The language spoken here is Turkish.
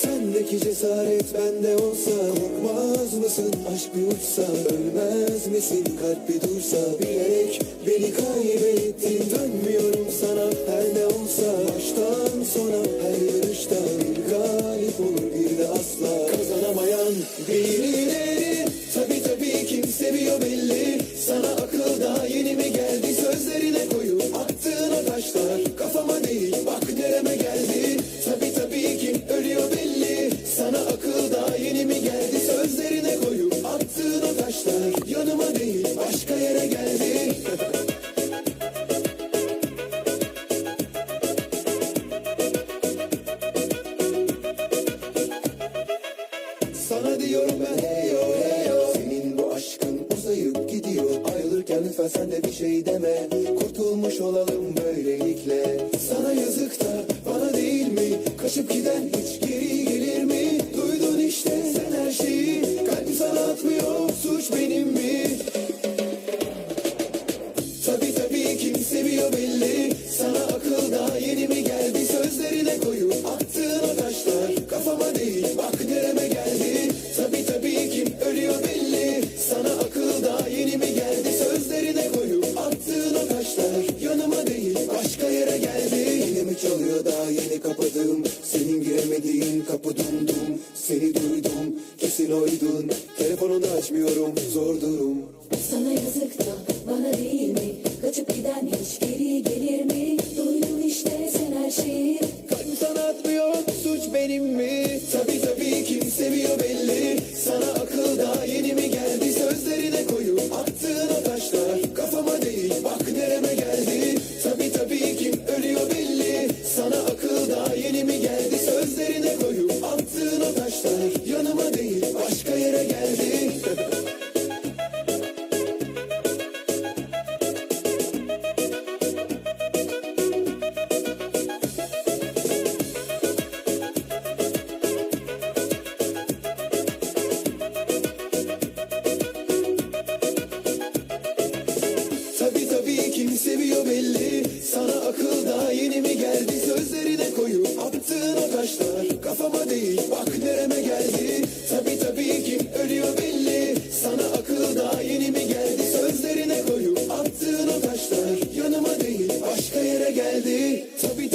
Sendeki cesaret bende olsa, korkmaz mısın aşk bir uçsa, ölmez misin kalp bir dursa, bilerek beni kaybettin, dönmüyorum sana her ne olsa, baştan sona her yarışta bir galip olur bir de asla kazanamayan birileri. Tabii kim seviyor belli, sana akıl daha yeni mi geldi, sözlerine koyup attığın o taşlar kafama değil bak nereme geldi. Tabii kim ölüyor belli, sana akıl daha yeni mi geldi, sözlerine koyup attığın o taşlar yanıma değil başka yere geldi. Sana diyorum ben heyo heyo, senin bu aşkın uzayıp gidiyor, ayrılırken lütfen sen de bir şey deme, kurtulmuş olalım böylelikle. Sana yazık da bana değil mi, kaçıp giden hiç geri gelir mi? Duydun işte sen her şeyi, kalbim sana atmıyor, suç benim mi? Tabii kim seviyor belli, sana akıl daha yeni mi geldi, sözlerine koyup attığın o taşlar kafama değil bak nereme geldi. Tabii kim ölüyor belli, sana akıl daha yeni mi geldi, sözlerine koyup attığın o taşlar yanıma değil başka yere geldi. Yine mi çalıyor daha yeni kapadım, senin giremediğin kapı dumdum, seni duydum kesin oydun, telefonu da açmıyorum zor durum. Sana yazık da bana değil mi, kaçıp giden hiç geri gelir mi? Duydun işte sen her şeyi, Kalbim sana atmıyor, suç benim mi? Tabii kim seviyor belli, sana akıl daha yeni mi geldi, sözlerine koyup attığın o taşlar kafama değil bak nereme geldi. Tabii kim ölüyor belli, sana akıl daha yeni mi geldi, sözlerine koyup attığın o taşlar yanıma değil başka yere geldi. Tabii kim seviyor belli, sana akıl daha yeni mi geldi, sözlerine koyup attığın o taşlar kafama değil bak nereme geldi. Tabii kim ölüyor belli, sana akıl daha yeni mi geldi, sözlerine koyup attığın o taşlar yanıma değil başka yere geldi. Tabii